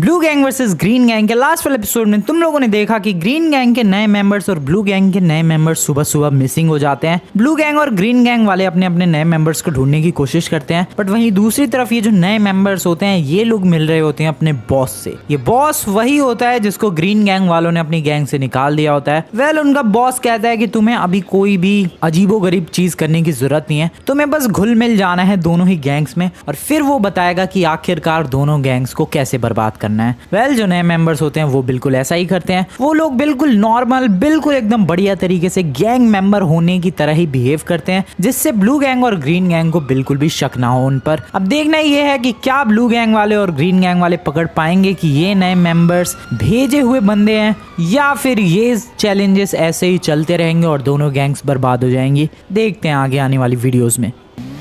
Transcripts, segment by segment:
Blue gang versus green gang के last वाले episode में तुम लोगों ने देखा कि ग्रीन गैंग के नए मेंबर्स और ब्लू गैंग के नए मेंबर्स सुबह सुबह मिसिंग हो जाते हैं। ब्लू गैंग और ग्रीन गैंग वाले अपने अपने नए मेंबर्स को ढूंढने की कोशिश करते हैं, बट वहीं दूसरी तरफ ये जो नए मेंबर्स होते हैं ये लोग मिल रहे होते हैं अपने बॉस से। ये बॉस वही होता है जिसको ग्रीन गैंग वालों ने अपनी गैंग से निकाल दिया होता है। वेल, उनका बॉस कहता है कि तुम्हें अभी कोई भी अजीबोगरीब चीज करने की जरूरत नहीं है, तुम्हें बस घुल मिल जाना है दोनों ही गैंग्स में, और फिर वो बताएगा कि आखिरकार दोनों गैंग्स को कैसे बर्बाद करना है। वेल, जो नए मेंबर्स होते हैं वो बिल्कुल ऐसा ही करते हैं। वो लोग बिल्कुल नॉर्मल, बिल्कुल एकदम बढ़िया तरीके से गैंग मेंबर होने की तरह ही बिहेव करते हैं, जिससे ब्लू गैंग और ग्रीन गैंग को बिल्कुल भी शक ना हो उन पर। अब देखना ये है कि क्या ब्लू गैंग वाले और ग्रीन गैंग वाले पकड़ पाएंगे कि ये नए मेंबर्स भेजे हुए बंदे हैं, या फिर ये चैलेंजेस ऐसे ही चलते रहेंगे और दोनों गैंग्स बर्बाद हो जाएंगी। देखते हैं आगे आने वाली वीडियोस में।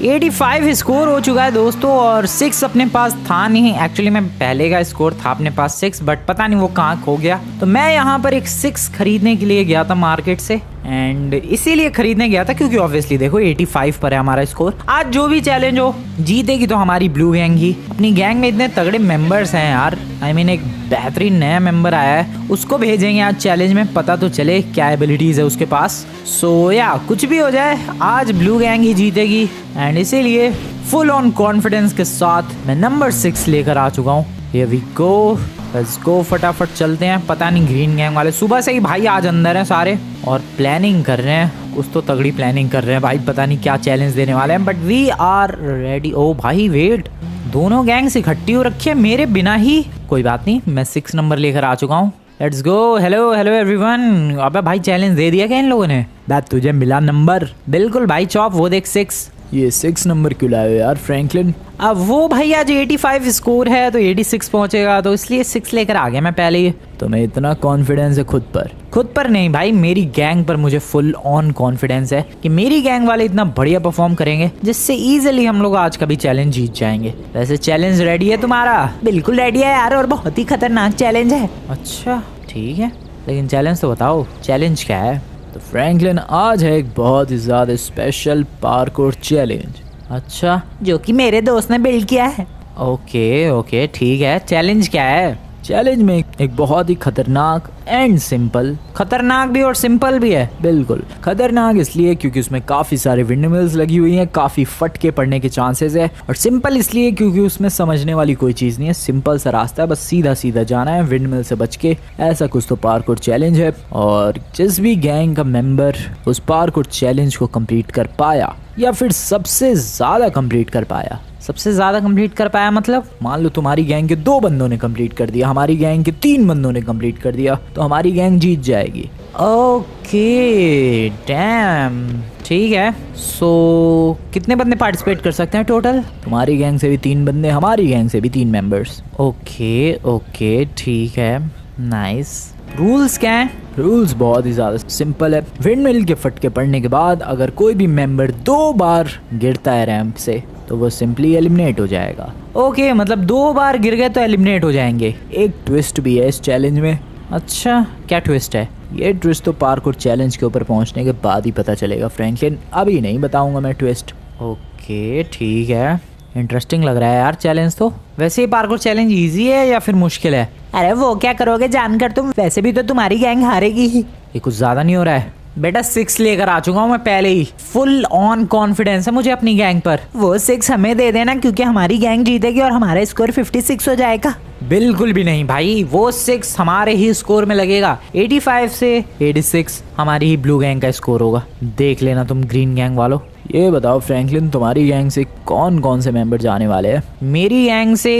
85 स्कोर हो चुका है दोस्तों, और 6 अपने पास था नहीं। एक्चुअली मैं पहले का स्कोर था अपने पास 6, बट पता नहीं वो कहाँ खो गया। तो मैं यहाँ पर एक 6 खरीदने के लिए गया था मार्केट से, एंड इसीलिए खरीदने गया था क्योंकि ऑब्वियसली देखो 85 पर है हमारा स्कोर। आज जो भी चैलेंज हो जीतेगी तो हमारी ब्लू गैंग ही। अपनी गैंग में इतने तगड़े मेंबर्स हैं यार, आई मीन एक बेहतरीन नया मेंबर आया है, उसको भेजेंगे आज चैलेंज में, पता तो चले क्या एबिलिटीज है उसके पास। सो या कुछ भी हो जाए आज ब्लू गैंग ही जीतेगी, एंड इसीलिए फुल ऑन कॉन्फिडेंस के साथ मैं नंबर 6 लेकर आ चुका हूँ। Here we go, let's go, फटाफट चलते हैं। पता नहीं ग्रीन गैंग वाले सुबह से ही भाई आज अंदर हैं सारे और प्लानिंग कर रहे हैं, कुछ तो तगड़ी प्लानिंग कर रहे हैं भाई, पता नहीं क्या चैलेंज देने वाले हैं, बट वी आर रेडी। ओ भाई वेट, दोनों गैंग्स इकट्ठी हो रखी है मेरे बिना ही। कोई बात नहीं, मैं 6 नंबर लेकर आ चुका हूँ। Let's go. Hello hello everyone. अबे भाई चैलेंज दे दिया क्या इन लोगों ने? बात तुझे मिला नंबर। बिल्कुल भाई चॉप, वो देख 6। ये 6 नंबर क्यों लाए यार फ्रैंकलिन? अब वो भाई आज 85 स्कोर है तो 86 पहुंचेगा, तो इसलिए 6 लेकर आ गया मैं पहले ही। तुम्हें इतना कॉन्फिडेंस है खुद पर? खुद पर नहीं भाई, मेरी गैंग पर मुझे फुल ऑन कॉन्फिडेंस है कि मेरी गैंग वाले इतना बढ़िया परफॉर्म करेंगे जिससे इजीली हम लोग आज का भी चैलेंज जीत जाएंगे। वैसे चैलेंज रेडी है तुम्हारा? बिल्कुल रेडी है यार, और बहुत ही खतरनाक चैलेंज है। अच्छा ठीक है, लेकिन चैलेंज तो बताओ, चैलेंज क्या है? तो फ्रैंकलिन आज है एक बहुत ही ज़्यादा स्पेशल पार्कोर चैलेंज। अच्छा, जो कि मेरे दोस्त ने बिल्ड किया है। ओके ठीक है, चैलेंज क्या है? चैलेंज में एक बहुत ही खतरनाक एंड सिंपल। खतरनाक भी और सिंपल भी है? बिल्कुल खतरनाक इसलिए क्योंकि उसमें काफ़ी सारे विंडमिल्स लगी हुई हैं, काफ़ी फटके पड़ने के चांसेस है, और सिंपल इसलिए क्योंकि उसमें समझने वाली कोई चीज़ नहीं है, सिंपल सा रास्ता है, बस सीधा सीधा जाना है विंडमिल से बच के। ऐसा कुछ तो पार्कोर चैलेंज है, और जिस भी गैंग का मेंबर उस पार्कोर चैलेंज को कंप्लीट कर पाया या फिर सबसे ज़्यादा कंप्लीट कर पाया। सबसे ज्यादा कंप्लीट कर पाया मतलब? मान लो तुम्हारी गैंग के 2 बंदों ने कंप्लीट कर दिया, हमारी गैंग के 3 बंदों ने कंप्लीट कर दिया, तो हमारी गैंग जीत जाएगी। ओके डैम, ठीक है। सो कितने बंदे पार्टिसिपेट कर सकते हैं टोटल? तुम्हारी गैंग से भी 3 बंदे, हमारी गैंग से भी 3 मेंबर्स। ओके ठीक है, नाइस। रूल्स क्या है? रूल्स बहुत ही ज़्यादा सिंपल है। विंडमिल के फटके पड़ने के बाद अगर कोई भी मेंबर 2 बार गिरता है रैंप से तो वो सिंपली एलिमिनेट हो जाएगा। ओके, मतलब 2 बार गिर गए तो एलिमिनेट हो जाएंगे। एक ट्विस्ट भी है इस चैलेंज में। अच्छा, क्या ट्विस्ट है? ये ट्विस्ट तो पार्कोर चैलेंज के ऊपर पहुंचने के बाद ही पता चलेगा फ्रैंकलिन, अभी नहीं बताऊंगा मैं ट्विस्ट। ओके ठीक है, इंटरेस्टिंग लग रहा है यार चैलेंज तो। वैसे ये पार्कोर चैलेंज इजी है या फिर मुश्किल है? अरे वो क्या करोगे जानकर तुम, वैसे भी तो तुम्हारी गैंग हारेगी ही। ये कुछ ज़्यादा नहीं हो रहा है? बेटा 6 लेकर आ चुका हूँ मैं पहले ही, फुल ऑन कॉन्फिडेंस है मुझे अपनी गैंग पर। वो 6 हमें दे देना क्योंकि हमारी गैंग जीतेगी और हमारा स्कोर 56 हो जाएगा। बिल्कुल भी नहीं भाई, वो 6 हमारे ही स्कोर में लगेगा। 85 से 86 हमारी ही ब्लू गैंग का स्कोर होगा। देख लेना तुम ग्रीन गैंग वालों। ये बताओ फ्रैंकलिन, तुम्हारी गैंग से कौन कौन से मेंबर जाने वाले हैं? मेरी गैंग से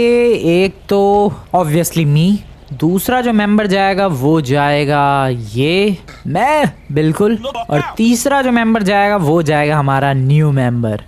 एक तो ऑब्वियसली मी, दूसरा जो मेंबर जाएगा वो जाएगा ये मैं, बिल्कुल, और तीसरा जो मेंबर जाएगा वो जाएगा हमारा न्यू मेंबर।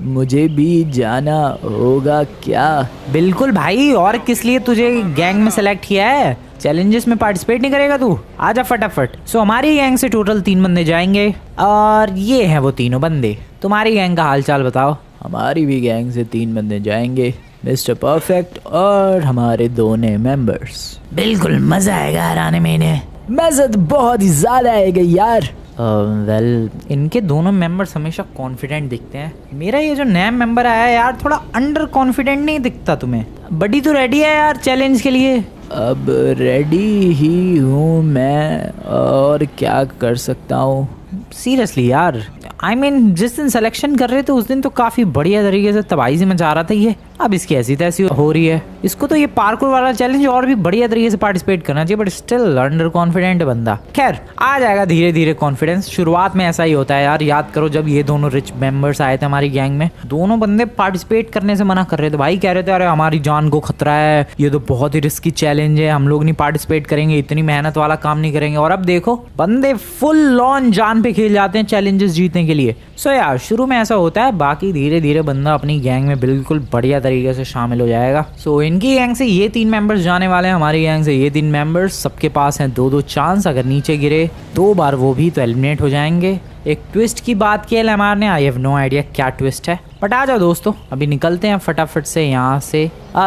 मुझे भी जाना होगा क्या? बिल्कुल भाई, और किस लिए तुझे गैंग में सेलेक्ट किया है? चैलेंजेस में पार्टिसिपेट नहीं करेगा तू? आजा फटाफट। सो हमारी गैंग से टोटल 3 बंदे जाएंगे, और ये हैं वो तीनों बंदे। तुम्हारी गैंग का हालचाल बताओ। हमारी भी गैंग से 3 बंदे जाएंगे, मिस्टर परफेक्ट और हमारे 2 नए मेंबर्स। बिल्कुल मजा आएगा हराने में इन्हें। मजा तो बहुत ही ज्यादा आएगा यार। वेल इनके दोनों मेंबर्स हमेशा कॉन्फिडेंट दिखते हैं। मेरा ये जो नया मेंबर आया है यार थोड़ा अंडर कॉन्फिडेंट नहीं दिखता तुम्हें? बडी तो रेडी है यार चैलेंज के लिए? अब रेडी ही हूँ मैं, और क्या कर सकता हूँ। सीरियसली यार I mean, जिस दिन सिलेक्शन कर रहे थे उस दिन तो काफी बढ़िया तरीके से तबाही से मचा रहा था ये। अब इसकी ऐसी तैसी हो रही है। इसको तो ये पार्कोर वाला चैलेंज और भी बढ़िया तरीके से पार्टिसिपेट करना चाहिए, बट स्टिल अंडर कॉन्फिडेंट बंदा। खैर आ जाएगा धीरे धीरे कॉन्फिडेंस। शुरुआत में ऐसा ही होता है यार। याद करो जब ये दोनों रिच मेंबर्स आए थे हमारी गैंग में, दोनों बंदे पार्टिसिपेट करने से मना कर रहे थे भाई। कह रहे थे अरे हमारी जान को खतरा है, ये तो बहुत ही रिस्की चैलेंज है, हम लोग नहीं पार्टिसिपेट करेंगे, इतनी मेहनत वाला काम नहीं करेंगे। और अब देखो बंदे फुल ऑन जान पे खेल जाते हैं चैलेंजेस जीतने के लिए। सो यार शुरू में ऐसा होता है, बाकी धीरे धीरे बंदा अपनी गैंग में बिल्कुल बढ़िया तरीके से शामिल हो जाएगा। सो इनकी गैंग से ये 3 मेंबर्स जाने वाले हैं, हमारी गैंग से ये 3 मेंबर्स। सबके पास हैं 2-2 चांस, अगर नीचे गिरे 2 बार वो भी तो एलिमिनेट हो जाएंगे। एक ट्विस्ट की बात की है लैमार ने, आई हैव नो आइडिया क्या ट्विस्ट है, बट आ जाओ दोस्तों अभी निकलते हैं फटाफट से यहाँ से।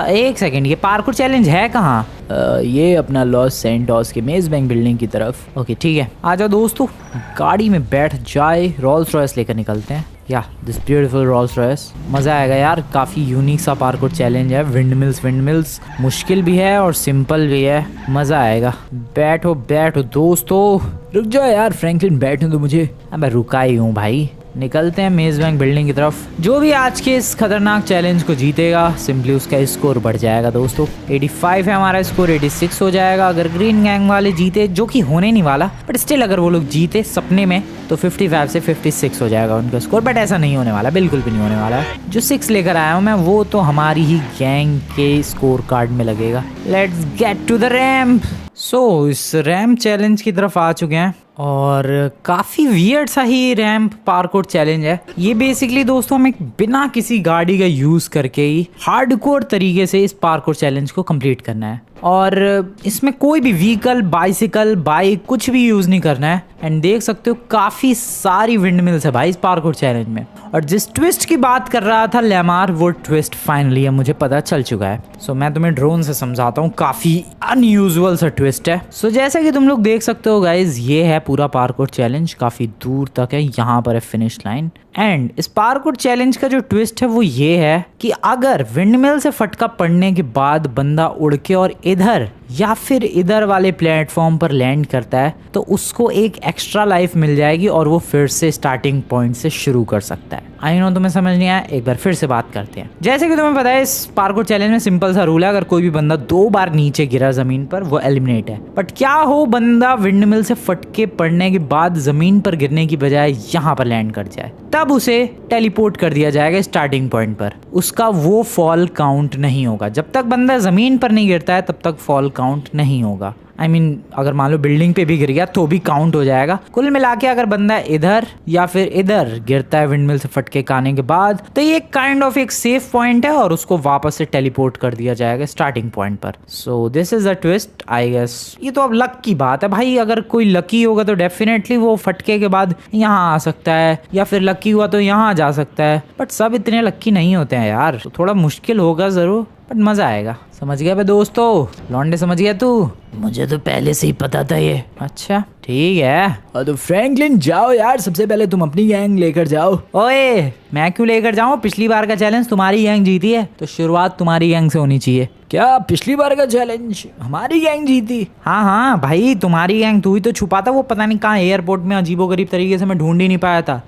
एक सेकंड, ये पार्कोर चैलेंज है कहाँ? ये अपना लॉस सेंटोस के मेज बैंक बिल्डिंग की तरफ। ओके ठीक है, आ जाओ दोस्तों गाड़ी में बैठ जाए, रोल्स रॉयस लेकर निकलते हैं। या दिस ब्यूटीफुल रोल्स रॉयस। मज़ा आएगा यार, काफ़ी यूनिक सा पार्कोर चैलेंज है। विंडमिल्स मुश्किल भी है और सिंपल भी है, मज़ा आएगा। बैठो बैठो दोस्तों। रुक जाओ यार फ्रैंकलिन, बैठने दो मुझे। मैं रुका ही हूँ भाई। निकलते हैं मेज बैंक बिल्डिंग की तरफ। जो भी आज के इस खतरनाक चैलेंज को जीतेगा सिंपली उसका स्कोर बढ़ जाएगा दोस्तों। 85 है हमारा स्कोर, 86 हो जाएगा अगर ग्रीन गैंग वाले जीते, जो कि होने नहीं वाला, बट स्टिल अगर वो लोग जीते सपने में तो 55 से 56 हो जाएगा उनका स्कोर। बट ऐसा नहीं होने वाला, बिल्कुल भी नहीं होने वाला। जो 6 लेकर आया हूँ मैं वो तो हमारी ही गैंग के स्कोर कार्ड में लगेगा। Let's get to the ramp. So इस रैम्प चैलेंज की तरफ आ चुके हैं और काफ़ी वियर्ड सा ही रैम्प पार्कोर चैलेंज है ये। बेसिकली दोस्तों हमें बिना किसी गाड़ी का यूज़ करके ही हार्डकोर तरीके से इस पार्कोर चैलेंज को कंप्लीट करना है, और इसमें कोई भी व्हीकल, बाइसिकल, बाइक कुछ भी यूज़ नहीं करना है। एंड देख सकते हो काफ़ी सारी विंडमिल्स है भाई इस पार्कोर चैलेंज में। और जिस ट्विस्ट की बात कर रहा था लैमार, वो ट्विस्ट फाइनली अब मुझे पता चल चुका है। सो मैं तुम्हें ड्रोन से समझाता हूँ, काफ़ी अनयूजुअल सा ट्विस्ट है। सो जैसे कि तुम लोग देख सकते हो गाइज, ये है पूरा पार्कोर चैलेंज, काफ़ी दूर तक है, यहाँ पर है फिनिश लाइन। एंड इस पार्कोर चैलेंज का जो ट्विस्ट है वो ये है कि अगर विंडमिल से फटका पड़ने के बाद बंदा उड़ के और इधर या फिर इधर वाले प्लेटफॉर्म पर लैंड करता है तो उसको एक एक्स्ट्रा लाइफ मिल जाएगी और वो फिर से स्टार्टिंग पॉइंट से शुरू कर सकता है। आई नो तुम्हें समझ नहीं आया, एक बार फिर से बात करते हैं। जैसे कि तुम्हें पता है इस पार्कोर चैलेंज में सिंपल सा रूल है, अगर कोई भी बंदा 2 बार नीचे गिरा जमीन पर वो एलिमिनेट है। बट क्या हो बंदा विंडमिल से फटके पड़ने के बाद जमीन पर गिरने की बजाय यहाँ पर लैंड कर जाए, तब उसे टेलीपोर्ट कर दिया जाएगा स्टार्टिंग पॉइंट पर। उसका वो फॉल काउंट नहीं होगा। जब तक बंदा जमीन पर नहीं गिरता है तब तक फॉल काउंट नहीं होगा। I mean, अगर मान लो बिल्डिंग पे भी गिर गया तो भी काउंट हो जाएगा। कुल मिला के अगर बंदा इधर या फिर इधर गिरता है विंडमिल से फटके आने के बाद तो ये काइंड ऑफ एक सेफ पॉइंट है और उसको वापस से टेलीपोर्ट कर दिया जाएगा स्टार्टिंग पॉइंट पर। So this is the twist I guess. ये तो अब लक की बात है भाई, अगर कोई लकी होगा तो डेफिनेटली वो फटके के बाद यहाँ आ सकता है, या फिर लकी हुआ तो यहाँ जा सकता है। बट सब इतने लकी नहीं होते हैं यार, तो थोड़ा मुश्किल होगा जरूर, बट मजा आएगा। समझ गया बे दोस्तों? लॉन्डे समझ गया तू? मुझे तो पहले से ही पता था ये। अच्छा ठीक है। तो फ्रैंकलिन जाओ यार, सबसे पहले तुम अपनी गैंग लेकर जाओ। ओए मैं क्यों लेकर जाऊं? पिछली बार का चैलेंज तुम्हारी गैंग जीती है तो शुरुआत तुम्हारी गैंग से होनी चाहिए। क्या पिछली बार का चैलेंज हमारी गैंग जीती? हाँ हाँ भाई तुम्हारी गैंग, तू ही तो छुपा था वो पता नहीं कहाँ एयरपोर्ट में, अजीबोगरीब तरीके से मैं ढूंढ ही नहीं पाया था।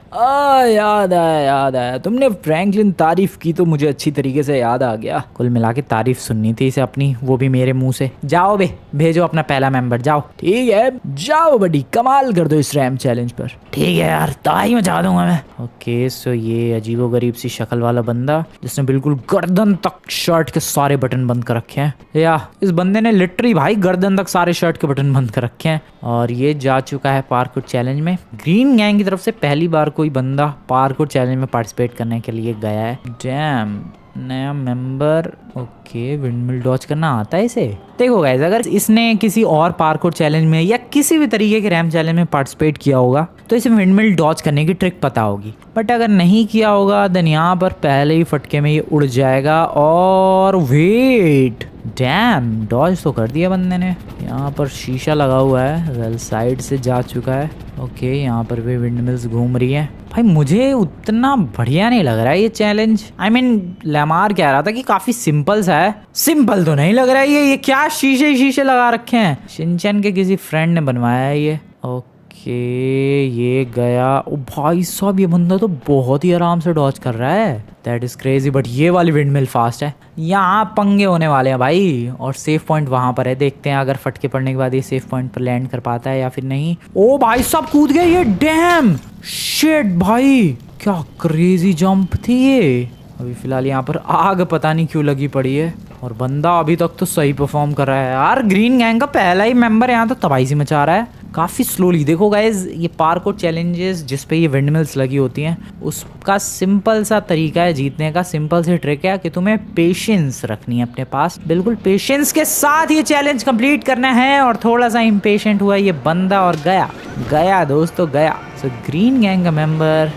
याद आया। तुमने फ्रैंकलिन तारीफ की तो मुझे अच्छी तरीके से याद आ गया। कुल मिला के तारीफ सुननी थी इसे अपनी, वो भी मेरे मुंह से। जाओ बे, भेजो अपना पहला मेंबर, जाओ। ठीक है जाओ बड़ी, कमाल कर दो इस रैम चैलेंज पर। ठीक है यार, तबाही मचा दूंगा मैं। ओके सो ये अजीबोगरीब सी शक्ल वाला बंदा जिसने बिल्कुल गर्दन तक शर्ट के सारे बटन बंद कर रखे हैं, या इस बंदे ने लिटरली भाई गर्दन तक सारे शर्ट के बटन बंद कर रखे हैं। और ये जा चुका है पार्कोर चैलेंज में। ग्रीन गैंग की तरफ से पहली बार कोई बंदा पार्कोर चैलेंज में पार्टिसिपेट करने के लिए गया है। डैम, नया मेंबर। ओके विंडमिल डॉज करना आता है इसे। देखो गाइस, अगर इसने किसी और पार्कोर चैलेंज में या किसी भी तरीके के रैम चैलेंज में पार्टिसिपेट किया होगा तो इसे विंडमिल डॉज करने की ट्रिक पता होगी। बट अगर नहीं किया होगा देन यहाँ पर पहले ही फटके में ये उड़ जाएगा। और वेट, डैम, डॉज तो कर दिया बंदे ने। यहाँ पर शीशा लगा हुआ है, वेल साइड से जा चुका है। ओके, यहाँ पर भी विंडमिल्स घूम रही हैं। भाई मुझे उतना बढ़िया नहीं लग रहा है ये चैलेंज। आई मीन लेमार कह रहा था कि काफी सिंपल सा है। सिंपल तो नहीं लग रहा है ये क्या शीशे शीशे लगा रखे हैं। शिनचैन के किसी फ्रेंड ने बनवाया है ये। ओके, ये गया। ओ भाई साहब, ये बंदा तो बहुत ही आराम से डॉज कर रहा है। That is crazy. बट ये वाली विंडमिल फास्ट है। यहाँ पंगे होने वाले हैं भाई। और सेफ पॉइंट वहां पर है, देखते हैं अगर फटके पड़ने के बाद ये सेफ पॉइंट पर लैंड कर पाता है या फिर नहीं। ओ भाई साहब, कूद गए ये। डैम शिट भाई, क्या क्रेजी जंप थी ये। अभी फिलहाल यहाँ पर आग पता नहीं क्यों लगी पड़ी है। और बंदा अभी तक तो सही परफॉर्म कर रहा है यार। ग्रीन गैंग का पहला ही मेंबर यहाँ तो तबाही सी मचा रहा है। काफ़ी स्लोली। देखो गाइज, ये पार्कोर चैलेंजेस जिस पे ये विंडमिल्स लगी होती हैं, उसका सिंपल सा तरीका है जीतने का। सिंपल सी ट्रिक है कि तुम्हें पेशेंस रखनी है अपने पास। बिल्कुल पेशेंस के साथ ये चैलेंज कंप्लीट करना है। और थोड़ा सा इम्पेशेंट हुआ ये बंदा और गया दोस्तों, गया। सो ग्रीन गैंग का मेंबर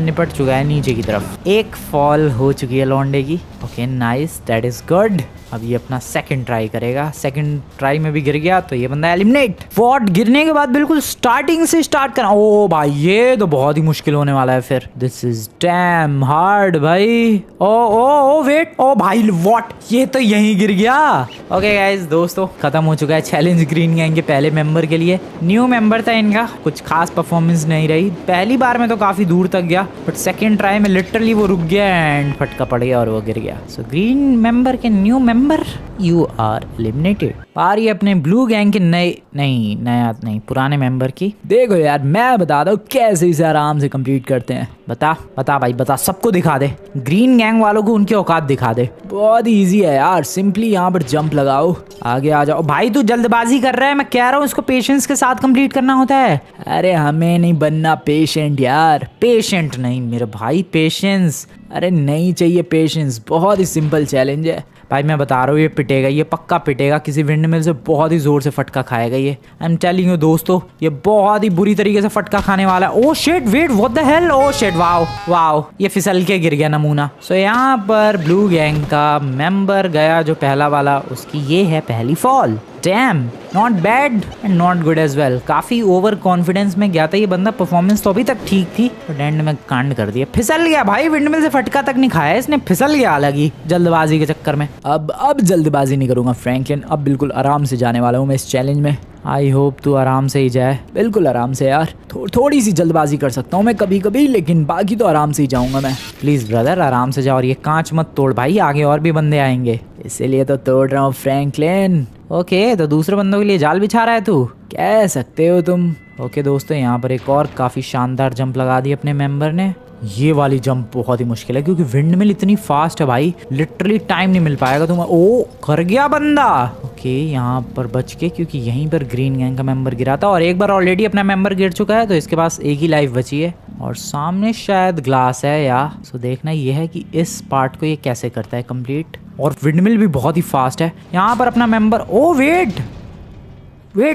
निपट चुका है नीचे की तरफ। एक फॉल हो चुकी है लौंडे की। Okay nice, that is good. अब ये अपना सेकंड ट्राई करेगा। सेकंड ट्राई में भी गिर गया तो ये बंदा एलिमिनेट। वॉट, गिरने के बाद बिल्कुल स्टार्टिंग से स्टार्ट करना। ओ भाई, ये तो बहुत ही मुश्किल होने वाला है फिर। दिस इज डैम हार्ड भाई। ओ वेट, ओ भाई वॉट, ये तो यहीं गिर गया। ओके गाइस, दोस्तों खत्म हो चुका है चैलेंज ग्रीन गैंग के पहले मेंबर के लिए। न्यू मेंबर था इनका, कुछ खास परफॉर्मेंस नहीं रही। पहली बार में तो काफी दूर तक गया, बट सेकंड ट्राई में लिटरली वो रुक गया एंड फटका पड़ गया और वो गिर गया। सो ग्रीन मेंबर के new member, you are eliminated. पारी अपने ब्लू गैंग के नए पुराने मेंबर की। देखो यार, मैं बता दूं कैसे इसे आराम से कंप्लीट करते हैं। बता भाई बता, सबको दिखा दे। ग्रीन गैंग वालों को उनकी औकात दिखा दे। बहुत ही इजी है यार, सिंपली यहाँ पर जंप लगाओ, आगे आ जाओ। भाई तू जल्दबाजी कर रहा है, मैं कह रहा हूँ इसको पेशेंस के साथ कंप्लीट करना होता है। अरे हमें नहीं बनना पेशेंट यार। पेशेंट नहीं मेरे भाई, पेशेंस। अरे नहीं चाहिए पेशेंस, बहुत ही सिंपल चैलेंज है भाई। मैं बता रहा हूँ ये पिटेगा, ये पक्का पिटेगा। किसी विंडमिल से बहुत ही जोर से फटका खाएगा ये। आई एम टेलिंग यू दोस्तों, ये बहुत ही बुरी तरीके से फटका खाने वाला है। Oh shit, wait, what the hell. Oh shit, wow, ये फिसल के गिर गया नमूना। सो यहाँ पर ब्लू गैंग का मेंबर गया जो पहला वाला, उसकी ये है पहली fall. Damn, not bad and not good as well. काफी ओवर कॉन्फिडेंस में गया था ये बंदा। परफॉर्मेंस तो अभी तक ठीक थी, बट एंड में कांड कर दिया। फिसल गया भाई, विंडमिल से फटका तक नहीं खाया इसने, फिसल गया अलग ही जल्दबाजी के चक्कर में। अब जल्दबाजी नहीं करूंगा फ्रैंकलिन, अब बिल्कुल आराम से जाने वाला हूँ मैं इस चैलेंज में। आई होप तू आराम से ही जाए, बिल्कुल आराम से यार। थोड़ी सी जल्दबाजी कर सकता हूँ मैं कभी कभी, लेकिन बाकी तो आराम से ही जाऊंगा मैं। प्लीज ब्रदर, आराम से जाओ और ये कांच मत तोड़ भाई, आगे और भी बंदे आएंगे, इसीलिए तो तोड़ रहा हूँ फ्रैंकलिन। ओके, तो दूसरे बंदों के लिए जाल बिछा रहा है तू, कह सकते हो तुम। ओके दोस्तों, यहाँ पर एक और काफी शानदार जंप लगा दी अपने मेंबर ने। ये वाली जंप बहुत ही मुश्किल है क्योंकि विंडमिल इतनी फास्ट है भाई, लिटरली टाइम नहीं मिल पाएगा तुम्हें। ओ, कर गया बंदा। ओके, यहाँ पर बच के, क्योंकि यहीं पर ग्रीन गैंग का मेंबर गिरा था और एक बार ऑलरेडी अपना मेंबर गिर चुका है, तो इसके पास एक ही लाइफ बची है और सामने शायद ग्लास है या। सो देखना ये है कि इस पार्ट को ये कैसे करता है कंप्लीट। और विंडमिल भी बहुत ही फास्ट है। यहाँ पर अपना member, oh wait,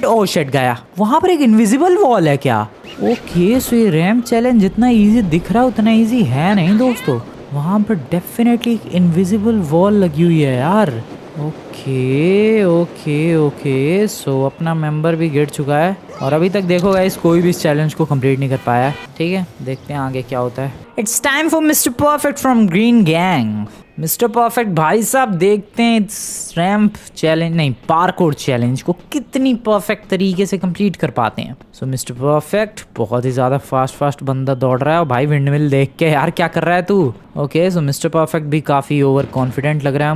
oh shit, गया। वहां पर एक इनविजिबल वॉल है क्या? ओके, सो ये रैंप चैलेंज जितना इजी दिख रहा है उतना इजी है नहीं दोस्तों। वहां पर डेफिनेटली एक इनविजिबल वॉल लगी हुई है यार। ओके, सो अपना मेंबर भी गिर चुका है और अभी तक देखो गाइस, कोई भी इस चैलेंज को कंप्लीट नहीं कर पाया। ठीक है, देखते हैं आगे क्या होता है। It's time for mister perfect from green gang. Mister perfect भाई साहब, देखते हैं इस रैंप चैलेंज नहीं, पार्कोर चैलेंज को कितनी परफेक्ट तरीके से कंप्लीट कर पाते हैं। सो मिस्टर परफेक्ट बहुत ही ज्यादा फास्ट बंदा दौड़ रहा है और भाई विंडमिल देख के यार क्या कर रहा है तू। ओके, सो मिस्टर परफेक्ट भी काफी ओवर कॉन्फिडेंट लग रहा है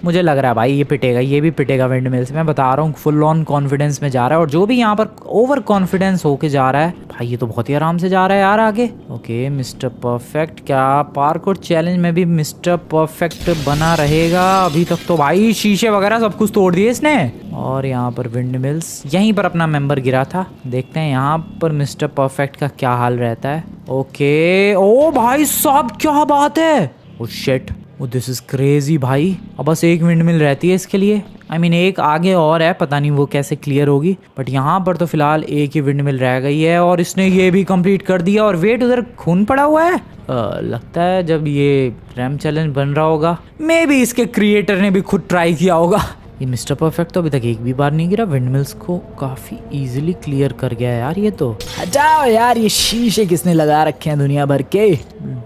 मुझे लग रहा है भाई ये पिटेगा, ये भी पिटेगा विंडमिल से। मैं बता रहा हूँ फुल ऑन कॉन्फिडेंस में जा रहा है और जो भी यहाँ पर ओवर कॉन्फिडेंस होके जा रहा है भाई, ये तो बहुत ही आराम से जा रहा है यार आगे। ओके, मिस्टर परफेक्ट, क्या पार्कोर चैलेंज में भी मिस्टर परफेक्ट बना रहेगा? अभी तक तो भाई शीशे वगैरह सब कुछ तोड़ दिए इसने। और यहाँ पर विंडमिल्स, यहीं पर अपना मेंबर गिरा था, देखते हैं यहाँ पर मिस्टर परफेक्ट का क्या हाल रहता है। ओके, ओ भाई साहब क्या बात है। Oh shit, oh this is crazy भाई। अब बस एक विंडमिल रहती है इसके लिए। आई मीन एक आगे और है, पता नहीं वो कैसे क्लियर होगी, बट यहाँ पर तो फिलहाल एक ही विंडमिल रह गई है और इसने ये भी कंप्लीट कर दिया। और वेट, उधर खून पड़ा हुआ है। लगता है जब ये रैंप चैलेंज बन रहा होगा, मे बी इसके क्रिएटर ने भी खुद ट्राई किया होगा। ये मिस्टर परफेक्ट तो अभी तक एक भी बार नहीं गिरा। विंडमिल्स को काफी इजीली क्लियर कर गया यार ये तो। हटाओ यार, ये शीशे किसने लगा रखे हैं दुनिया भर के।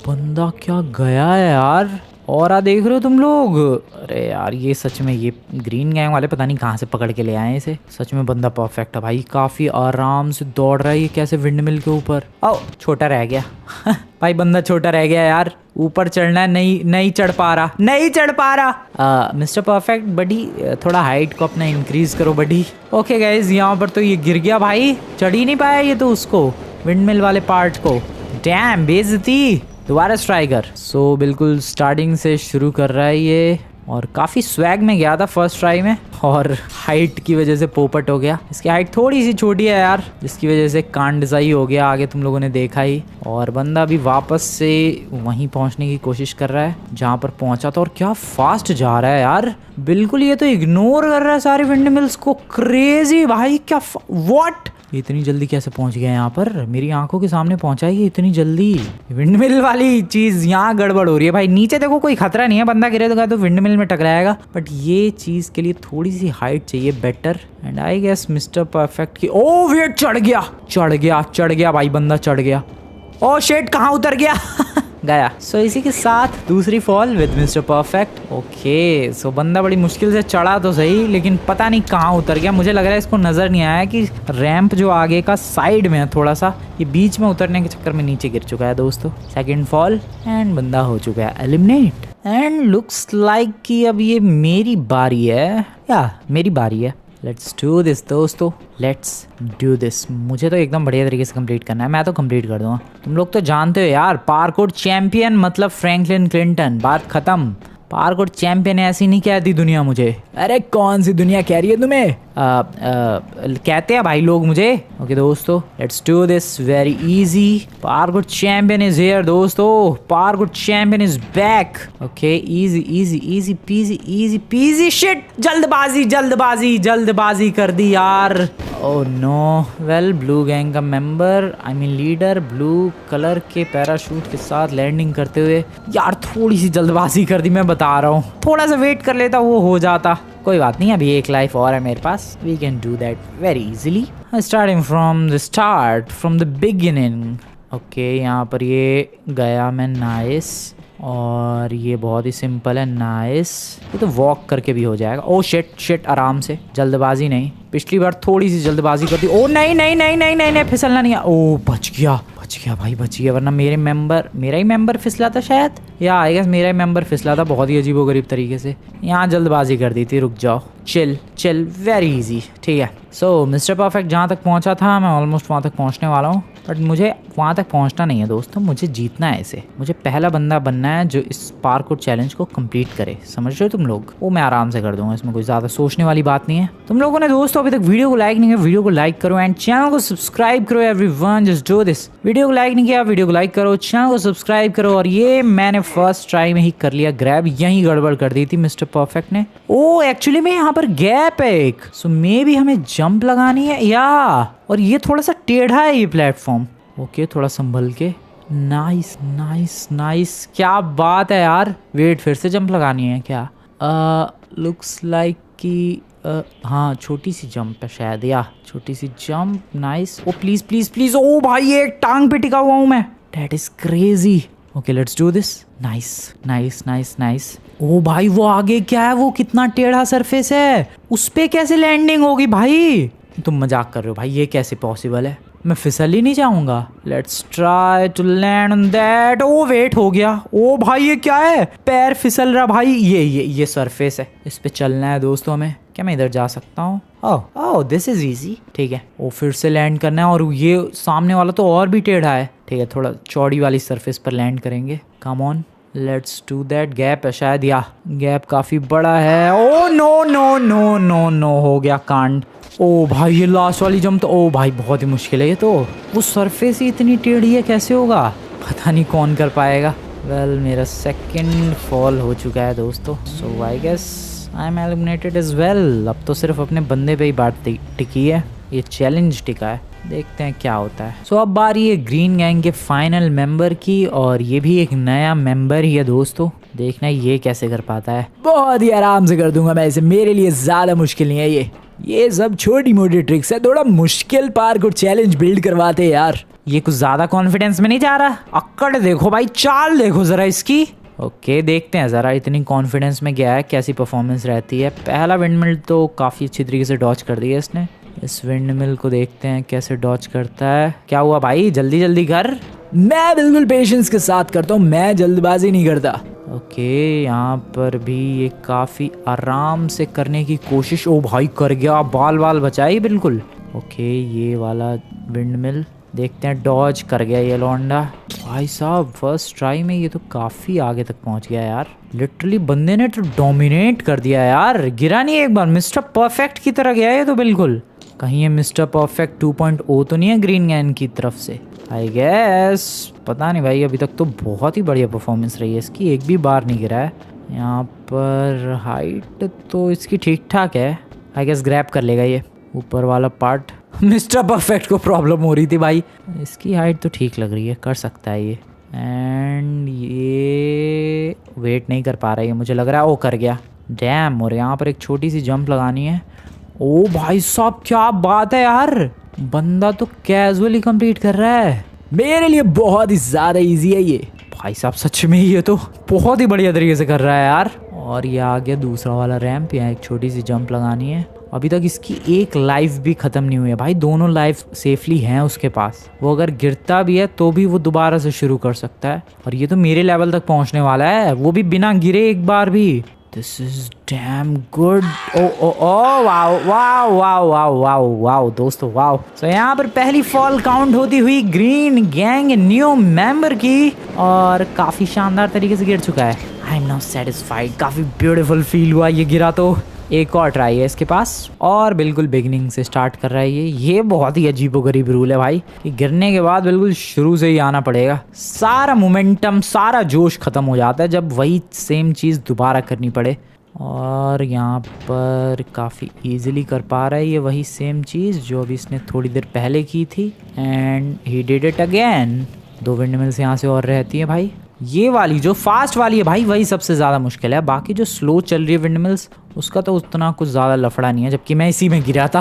बंदा क्या गया है यार। और देख रहे हो तुम लोग। अरे यार ये सच में ये ग्रीन गैंग वाले पता नहीं कहाँ से पकड़ के ले आए हैं इसे। सच में बंदा परफेक्ट है भाई, काफी आराम से दौड़ रहा है ये कैसे विंडमिल के ऊपर। ओ छोटा रह गया भाई, बंदा छोटा रह गया यार। ऊपर चढ़ना है, नहीं चढ़ पा रहा। मिस्टर परफेक्ट बडी, थोड़ा हाइट को अपना इंक्रीज करो बडी। ओके गाइज, यहाँ पर तो ये गिर गया भाई, चढ़ ही नहीं पाया ये तो उसको, विंडमिल वाले पार्ट को। डैम, बेइज्जती। दोबारा स्ट्राइकर। सो बिल्कुल स्टार्टिंग से शुरू कर रहा है ये, और काफ़ी स्वैग में गया था फर्स्ट ट्राई में, और हाइट की वजह से पोपट हो गया। इसकी हाइट थोड़ी सी छोटी है यार, जिसकी वजह से कांडजाई हो गया, आगे तुम लोगों ने देखा ही। और बंदा अभी वापस से वहीं पहुंचने की कोशिश कर रहा है जहां पर पहुंचा था। और क्या फास्ट जा रहा है यार, बिल्कुल ये तो इग्नोर कर रहा है सारे विंडमिल्स को। क्रेजी भाई, क्या व्हाट, इतनी जल्दी कैसे पहुंच गया यहाँ पर। मेरी आंखों के सामने पहुंचा है इतनी जल्दी। विंडमिल वाली चीज यहाँ गड़बड़ हो रही है भाई। नीचे देखो कोई खतरा नहीं है, बंदा गिरे तो विंडमिल में टकराएगा, बट ये चीज के लिए थोड़ी सी हाइट चाहिए better. And I guess mister perfect की, ओ वेट, चढ़ गया भाई, बंदा चढ़ गया। ओ शेट, कहाँ उतर गया गया। सो इसी के साथ दूसरी fall with mister perfect. Okay, so बंदा बड़ी मुश्किल से चढ़ा तो सही, लेकिन पता नहीं कहाँ उतर गया। मुझे लग रहा है इसको नजर नहीं आया कि रैंप जो आगे का साइड में है थोड़ा सा, ये बीच में उतरने के चक्कर में नीचे गिर चुका है दोस्तों। सेकंड फॉल एंड बंदा हो चुका है एलिमिनेट। एंड लुक्स लाइक कि अब ये मेरी बारी है, या मेरी बारी है। लेट्स डू दिस दोस्तों, लेट्स डू दिस। मुझे तो एकदम बढ़िया तरीके से कंप्लीट करना है, मैं तो कंप्लीट कर दूंगा। तुम लोग तो जानते हो यार, पार्कोर चैंपियन मतलब फ्रैंकलिन क्लिंटन, बात खत्म। पार्कोर चैंपियन ऐसी नहीं कहती दुनिया मुझे। अरे कौन सी दुनिया कह रही है तुम्हें? कहते हैं भाई लोग मुझे। ओके दोस्तों, let's do this, very easy. Parkour champion is here दोस्तों, parkour champion is back. Okay, easy easy easy peasy, easy peasy. Shit, जल्दबाजी कर दी यार। Oh no, well blue gang का member, I mean leader, blue colour के parachute के साथ landing करते हुए। यार थोड़ी सी जल्दबाजी कर दी, मैं बता रहा हूँ। थोड़ा सा वेट कर लेता वो हो जाता। कोई बात नहीं, अभी एक लाइफ और है मेरे पास, we can do that very easily. Starting from the start, from the beginning. Okay, यहाँ पर ये गया मैं, नाइस। और ये बहुत ही सिंपल है, नाइस। ये तो वॉक करके भी हो जाएगा। ओ शिट, आराम से, जल्दबाजी नहीं। पिछली बार थोड़ी सी जल्दबाजी कर दी। ओ नहीं, फिसलना नहीं है। ओ बच गया भाई, बच गया, वरना मेरा ही मेंबर फिसला था शायद, या आई गेस मेरा ही मेंबर फिसला था बहुत ही अजीबोगरीब तरीके से। यहाँ जल्दबाजी कर दी थी, रुक जाओ। Chill, very easy. ठीक है, सो मिस्टर परफेक्ट जहाँ तक पहुँचा था, मैं ऑलमोस्ट वहाँ तक पहुँचने वाला हूँ। बट मुझे वहाँ तक पहुँचना नहीं है दोस्तों, मुझे जीतना है इसे। मुझे पहला बंदा बनना है जो इस पार्कोर चैलेंज को कंप्लीट करे, समझ रहे हो तुम लोग? वो मैं आराम से कर दूंगा, इसमें कोई ज़्यादा सोचने वाली बात नहीं है। तुम लोगों ने दोस्तों अभी तक वीडियो को लाइक नहीं किया, वीडियो को लाइक करो एंड चैनल को सब्सक्राइब करो। Everyone just do this. Video को लाइक नहीं किया, वीडियो को लाइक करो, चैनल को सब्सक्राइब करो। और ये मैंने फर्स्ट ट्राई में ही कर लिया ग्रैब, यही गड़बड़ कर दी थी मिस्टर परफेक्ट ने। ओ एक्चुअली में यहाँ पर गैप है एक, सो मे बी हमें जंप लगानी है, या और ये थोड़ा सा टेढ़ा है ये प्लेटफॉर्म। ओके, थोड़ा संभल के। नाइस, क्या बात है यार। वेट, फिर से जंप लगानी है क्या? लुक्स लाइक कि हाँ, छोटी सी जंप है शायद, या छोटी सी jump. Nice. Oh please. Oh भाई, एक टांग पे टिका हुआ हूँ मैं, that is crazy. Okay, let's do this. Nice. Oh भाई, वो आगे क्या है, वो कितना टेढ़ा सरफेस है, उस पे कैसे लैंडिंग होगी भाई? तुम मजाक कर रहे हो भाई, ये कैसे पॉसिबल है? मैं फिसल ही नहीं जाऊंगा। Let's try to land on that. Oh wait, हो गया। ओ भाई, ये क्या है, पैर फिसल रहा भाई। ये सरफेस है, इस पे चलना है दोस्तों हमें। क्या मैं इधर जा सकता हूँ? Oh this is easy. ठीक है, वो फिर से लैंड करना है, और ये सामने वाला तो और भी टेढ़ा है। ठीक है, थोड़ा चौड़ी वाली सरफेस पर लैंड करेंगे। Come on, let's do that. Gap है शायद, या गैप काफी बड़ा है। ओ नो, हो गया कांड। ओ भाई, ये लास्ट वाली जंप तो, ओ भाई बहुत ही मुश्किल है ये तो। वो सरफेस ही इतनी टेढ़ी है, कैसे होगा? पता नहीं कौन कर पाएगा। वेल, मेरा सेकंड फॉल हो चुका है दोस्तों, so I guess I am eliminated as well. अब तो सिर्फ अपने बंदे पे ही बात टिकी है, ये चैलेंज टिका है, देखते हैं क्या होता है। सो अब बारी है ग्रीन गैंग के फाइनल मेंबर की, और ये भी एक नया मेंबर ही है दोस्तों। देखना ये कैसे कर पाता है। बहुत ही आराम से कर दूंगा मैं इसे, मेरे लिए ज्यादा मुश्किल नहीं है ये सब छोटी मोटी ट्रिक्स है। थोड़ा मुश्किल पार्कोर चैलेंज बिल्ड करवाते हैं यार। ये कुछ ज्यादा कॉन्फिडेंस में नहीं जा रहा। अक्कड़ देखो भाई, चाल देखो जरा इसकी। ओके देखते हैं ज़रा इतनी कॉन्फिडेंस में गया है कैसी परफॉर्मेंस रहती है। पहला विंडमिल तो काफ़ी अच्छी तरीके से डॉच कर दिया इसने। इस विंडमिल को देखते हैं कैसे डॉच करता है। क्या हुआ भाई, जल्दी जल्दी कर। मैं बिल्कुल पेशेंस के साथ करता हूँ, मैं जल्दबाजी नहीं करता। ओके यहाँ पर भी ये काफ़ी आराम से करने की कोशिश। ओ भाई कर गया, बाल बाल बचाई बिल्कुल। ओके ये वाला विंडमिल देखते हैं, डॉज कर गया ये लौंडा। भाई साहब फर्स्ट ट्राई में ये तो काफ़ी आगे तक पहुंच गया यार। लिटरली बंदे ने तो डोमिनेट कर दिया यार, गिरा नहीं एक बार, मिस्टर परफेक्ट की तरह गया ये तो बिल्कुल। कहीं ये मिस्टर परफेक्ट 2.0 तो नहीं है ग्रीन गैंग की तरफ से, आई गेस। पता नहीं भाई, अभी तक तो बहुत ही बढ़िया परफॉर्मेंस रही है इसकी, एक भी बार नहीं गिरा है। यहाँ पर हाइट तो इसकी ठीक ठाक है, आई गेस ग्रैब कर लेगा ये ऊपर वाला पार्ट। मिस्टर परफेक्ट को प्रॉब्लम हो रही थी भाई। इसकी हाइट तो ठीक लग रही है, कर सकता है ये। एंड ये वेट नहीं कर पा रहा है मुझे लग रहा है। ओ कर गया, डैम। और यहाँ पर एक छोटी सी जंप लगानी है। ओ भाई साहब क्या बात है यार, बंदा तो कैजुअली कंप्लीट कर रहा है। मेरे लिए बहुत ही ज़्यादा इजी है ये। भाई साहब सच में ये तो बहुत ही बढ़िया तरीके से कर रहा है यार। और ये आ गया दूसरा वाला रैंप, यहाँ एक छोटी सी जंप लगानी है। अभी तक इसकी एक लाइफ भी ख़त्म नहीं हुई है भाई, दोनों लाइफ सेफली हैं उसके पास। वो अगर गिरता भी है तो भी वो दोबारा से शुरू कर सकता है। और ये तो मेरे लेवल तक पहुंचने वाला है, वो भी बिना गिरे एक बार भी। This is damn good. Oh oh oh wow wow wow wow wow wow दोस्तों वाओ। सो यहाँ पर पहली फॉल काउंट होती हुई ग्रीन गैंग न्यू मेंबर की, और काफ़ी शानदार तरीके से गिर चुका है। आई एम नॉट सेटिस्फाइड, काफ़ी ब्यूटीफुल फील हुआ ये गिरा तो। एक और ट्राई है इसके पास, और बिल्कुल बिगिनिंग से स्टार्ट कर रहा है ये बहुत ही अजीबोगरीब रूल है भाई कि गिरने के बाद बिल्कुल शुरू से ही आना पड़ेगा। सारा मोमेंटम, सारा जोश खत्म हो जाता है जब वही सेम चीज़ दोबारा करनी पड़े। और यहाँ पर काफ़ी इजीली कर पा रहा है ये वही सेम चीज़ जो अभी इसने थोड़ी देर पहले की थी। And he did it again. 2 windmills यहाँ से और रहती है भाई। ये वाली जो फास्ट वाली है भाई वही सबसे ज़्यादा मुश्किल है, बाकी जो स्लो चल रही है विंडमिल्स उसका तो उतना कुछ ज़्यादा लफड़ा नहीं है, जबकि मैं इसी में गिरा था।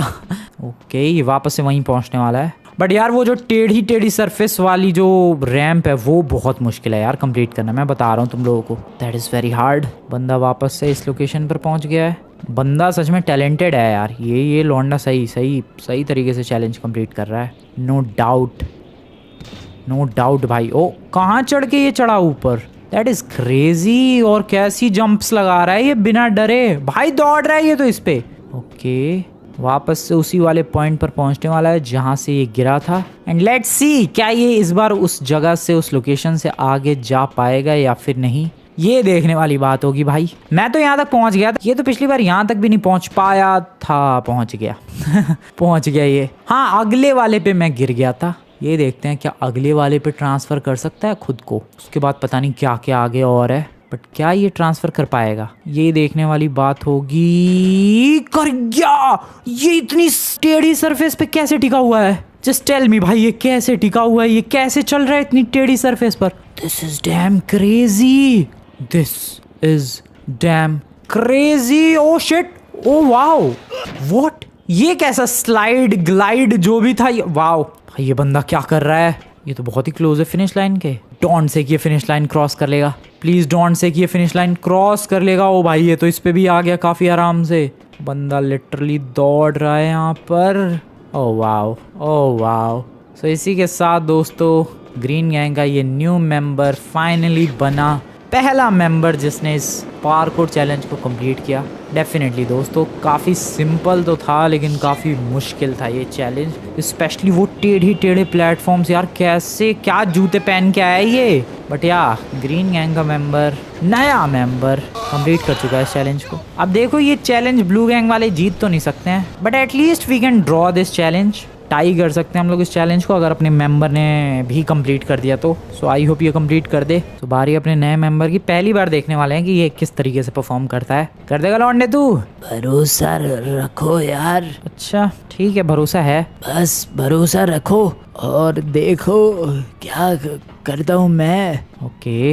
ओके ये वापस से वहीं पहुंचने वाला है। बट यार वो जो टेढ़ी सरफेस वाली जो रैंप है वो बहुत मुश्किल है यार कंप्लीट करना, मैं बता रहा हूँ तुम लोगों को। That is very hard. बंदा वापस से इस लोकेशन पर पहुंच गया है। बंदा सच में टैलेंटेड है यार, ये लौंडा सही तरीके से चैलेंज कंप्लीट कर रहा है। नो डाउट भाई। ओ कहाँ चढ़ के ये चढ़ा ऊपर, दैट इज क्रेजी। और कैसी जंप्स लगा रहा है ये बिना डरे, भाई दौड़ रहा है ये तो इस पे। ओके वापस से उसी वाले पॉइंट पर पहुंचने वाला है जहां से ये गिरा था। एंड लेट्स सी क्या ये इस बार उस जगह से, उस लोकेशन से आगे जा पाएगा या फिर नहीं, ये देखने वाली बात होगी भाई। मैं तो यहाँ तक पहुँच गया था, ये तो पिछली बार यहाँ तक भी नहीं पहुँच पाया था, पहुँच गया पहुँच गया ये। हाँ अगले वाले पे मैं गिर गया था। ये देखते हैं क्या अगले वाले पे ट्रांसफ़र कर सकता है खुद को। उसके बाद पता नहीं क्या क्या आगे और है, बट क्या ये ट्रांसफ़र कर पाएगा ये देखने वाली बात होगी। कर गया, ये इतनी टेढ़ी सरफेस पे कैसे टिका हुआ है? जस्ट टेल मी भाई, ये कैसे टिका हुआ है, ये कैसे चल रहा है इतनी टेढ़ी सरफेस पर? This is dam crazy, this is dam crazy. O shit, oh wow, what, ये कैसा स्लाइड ग्लाइड जो भी था, वाओ भाई ये बंदा क्या कर रहा है, ये तो बहुत ही क्लोज है फिनिश लाइन के। डोंट से कि ये फिनिश लाइन क्रॉस कर लेगा, प्लीज डोंट से कि ये फिनिश लाइन क्रॉस कर लेगा। ओ भाई ये तो इस पे भी आ गया काफी आराम से। बंदा लिटरली दौड़ रहा है यहाँ पर। Oh wow, oh wow. सो इसी के साथ दोस्तों ग्रीन गैंग का ये न्यू मेंबर फाइनली बना, पहला मेंबर जिसने इस पार्कोर चैलेंज को कंप्लीट किया। डेफिनेटली दोस्तों काफ़ी सिंपल तो था लेकिन काफ़ी मुश्किल था ये चैलेंज, स्पेशली वो टेढ़े प्लेटफॉर्म्स। यार कैसे क्या जूते पहन के आया ये, बट या ग्रीन गैंग का मेंबर, नया मेंबर कंप्लीट कर चुका है इस चैलेंज को। अब देखो ये चैलेंज ब्लू गैंग वाले जीत तो नहीं सकते हैं, but at least we can draw this challenge. Tie कर सकते हैं हम लोग इस चैलेंज को अगर अपने मेंबर ने भी कंप्लीट कर दिया तो। सो आई होप ये कंप्लीट कर दे। तो बारी अपने नए मेंबर की, पहली बार देखने वाले हैं कि ये किस तरीके से परफॉर्म करता है। कर देगा लौंडे तू? भरोसा रखो यार। अच्छा ठीक है, भरोसा है, बस भरोसा रखो और देखो क्या करता हूँ मैं। ओके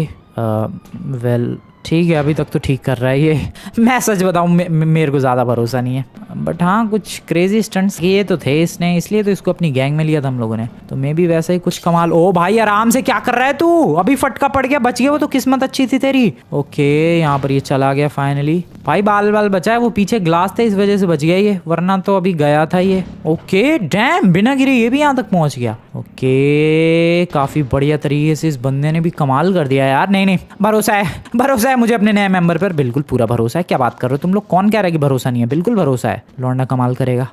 वेल ठीक है, अभी तक तो ठीक कर रहा है ये। मैं सच बताऊं, मेरे को ज़्यादा भरोसा नहीं है, बट हाँ कुछ क्रेजी स्टंट्स किए तो थे इसने, इसलिए तो इसको अपनी गैंग में लिया था हम लोगों ने। तो मे भी वैसा ही कुछ कमाल। ओ भाई आराम से, क्या कर रहा है तू? अभी फटका पड़ गया, बच गया वो तो, किस्मत अच्छी थी तेरी। ओके, यहाँ पर ये चला गया फाइनली। भाई बाल बाल बचा है, वो पीछे ग्लास थे इस वजह से बच गया ये, वरना तो अभी गया था ये। ओके डैम, बिना गिरे ये भी यहाँ तक पहुंच गया। ओके, काफी बढ़िया तरीके से इस बंदे ने भी कमाल कर दिया यार। नहीं नहीं, भरोसा है, भरोसा है मुझे अपने नए मेंबर पर, बिल्कुल पूरा भरोसा है। क्या बात कर रहे हो तुम लोग? कौन कह रहा है कि भरोसा नहीं है? बिल्कुल भरोसा है। लौंडा कमाल करेगा,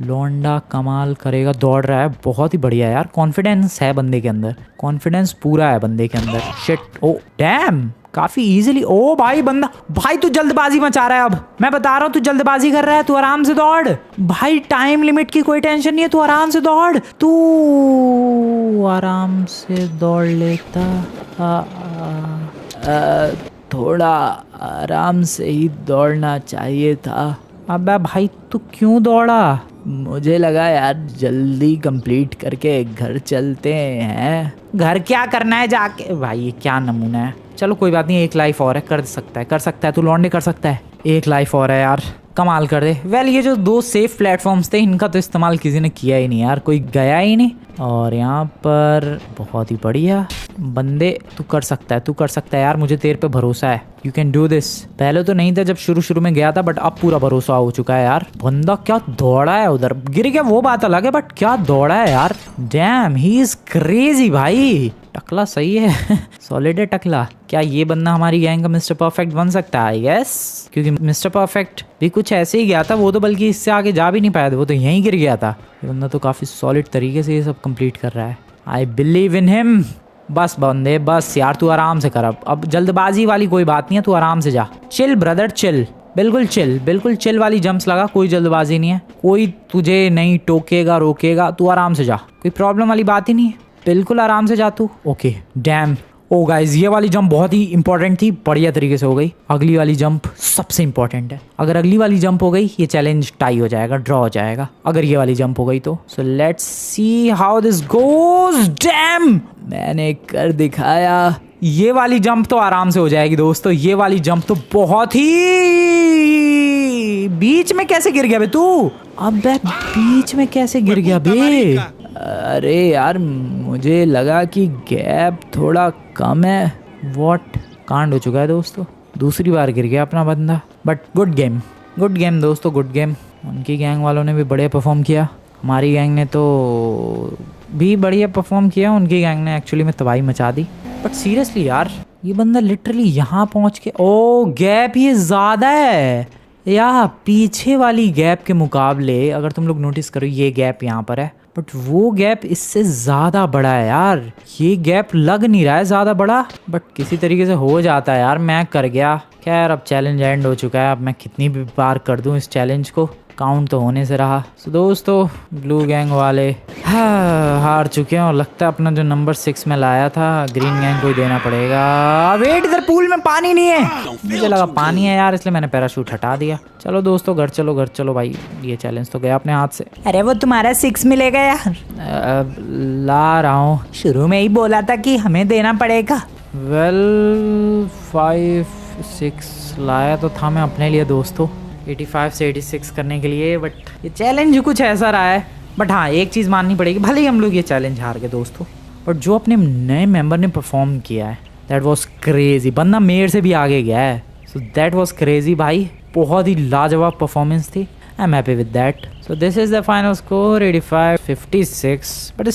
लौंडा कमाल करेगा। दौड़ रहा है, बहुत ही बढ़िया यार। कॉन्फिडेंस है बंदे के अंदर, कॉन्फिडेंस पूरा है बंदे के अंदर। शिट, ओ डैम, काफी इजीली। ओ भाई बंदा, भाई तू जल्दबाजी मचा रहा है। अब मैं बता रहा हूँ, तू जल्दबाजी कर रहा है। तू आराम से दौड़ भाई, टाइम लिमिट की कोई टेंशन नहीं है। तू आराम से दौड़, तू आराम से दौड़ लेता। थोड़ा आराम से ही दौड़ना चाहिए था। अबे भाई तू क्यों दौड़ा? मुझे लगा यार जल्दी कंप्लीट करके घर चलते हैं। घर क्या करना है जाके? भाई ये क्या नमूना है। चलो कोई बात नहीं, एक लाइफ और है, कर सकता है, कर सकता है तू लौंडे, कर सकता है। एक लाइफ और है यार, कमाल कर दे। वेल ये जो 2 सेफ प्लेटफॉर्म्स थे, इनका तो इस्तेमाल किसी ने किया ही नहीं यार, कोई गया ही नहीं। और यहाँ पर बहुत ही बढ़िया बंदे, तू कर सकता है, तू कर सकता है यार, मुझे तेरे पे भरोसा है। You can do this. पहले तो नहीं था जब शुरू में गया था, बट अब पूरा भरोसा हो चुका है यार। बंदा क्या दौड़ा है, उधर गिर गया वो बात अलग है, बट क्या दौड़ा है यार। डैम, ही इज क्रेजी भाई। टकला सही है सॉलिड है टकला। क्या ये बंदा हमारी गैंग का मिस्टर परफेक्ट बन सकता है? आई गेस, क्योंकि मिस्टर परफेक्ट भी कुछ ऐसे ही गया था, वो तो बल्कि इससे आगे जा भी नहीं पाया था, वो तो यहीं गिर गया था। ये बंदा तो काफी सॉलिड तरीके से ये सब कंप्लीट कर रहा है। I believe in him. बस बंदे बस यार, तू आराम से कर। अब जल्दबाजी वाली कोई बात नहीं है, तू आराम से जा। चिल ब्रदर चिल, बिल्कुल चिल, बिल्कुल चिल वाली जंप्स लगा, कोई जल्दबाजी नहीं है, कोई तुझे नहीं टोकेगा रोकेगा, तू आराम से जा, कोई प्रॉब्लम वाली बात ही नहीं है, बिल्कुल आराम से जा तू। Okay dam. ओ गाइज, ये वाली जंप बहुत ही इंपॉर्टेंट थी, बढ़िया तरीके से हो गई। अगली वाली जंप सबसे इंपॉर्टेंट है। अगर अगली वाली जंप हो गई, ये चैलेंज टाई हो जाएगा, ड्रॉ हो जाएगा, अगर ये वाली जंप हो गई तो। So let's see how this goes. Dam, मैंने कर दिखाया। ये वाली जंप तो आराम से हो जाएगी दोस्तों, ये वाली जंप तो बहुत ही। बीच में कैसे गिर गया बे तू? अबे बीच में कैसे गिर गया बे? अरे यार मुझे लगा कि गैप थोड़ा कम है। वॉट कांड हो चुका है दोस्तों, दूसरी बार गिर गया अपना बंदा। But good game, good game दोस्तों, गुड गेम। उनकी गैंग वालों ने भी बढ़िया परफॉर्म किया, हमारी गैंग ने तो भी बढ़िया परफॉर्म किया, उनकी गैंग ने एक्चुअली में तबाही मचा दी। बट सीरियसली यार, ये बंदा लिटरली यहाँ पहुँच के, ओ गैप ये ज़्यादा है या पीछे वाली गैप के मुकाबले। अगर तुम लोग नोटिस करो, ये गैप यहाँ पर है, बट वो गैप इससे ज़्यादा बड़ा है यार। ये गैप लग नहीं रहा है ज़्यादा बड़ा, बट किसी तरीके से हो जाता है यार। मैं कर गया। खैर अब चैलेंज एंड हो चुका है, अब मैं कितनी भी बार कर दूं इस चैलेंज को, काउंट तो होने से रहा। सो दोस्तों, ब्लू गैंग वाले हार चुके हैं, और लगता है अपना जो नंबर 6 में लाया था ग्रीन गैंग को ही देना पड़ेगा। वेट, इधर पूल में पानी नहीं है, मुझे लगा पानी है यार, इसलिए मैंने पैराशूट हटा दिया। चलो दोस्तों घर चलो, घर चलो भाई, ये चैलेंज तो गया अपने हाथ से। अरे वो तुम्हारा 6 मिलेगा यार। ला रहा हूँ, शुरू में ही बोला था कि हमें देना पड़ेगा। वेल 5-6 लाया तो था मैं अपने लिए दोस्तों, 85 से 86 करने के लिए। बट ये चैलेंज कुछ ऐसा रहा है। बट हाँ, एक चीज़ माननी पड़ेगी, भले ही हम लोग ये चैलेंज हार गए दोस्तों, बट जो अपने नए मेंबर ने परफॉर्म किया है, दैट वाज क्रेजी। बंदा मेयर से भी आगे गया है, सो दैट वाज क्रेजी भाई, बहुत ही लाजवाब परफॉर्मेंस थी। I am happy with that. So this is the final score 85-56, but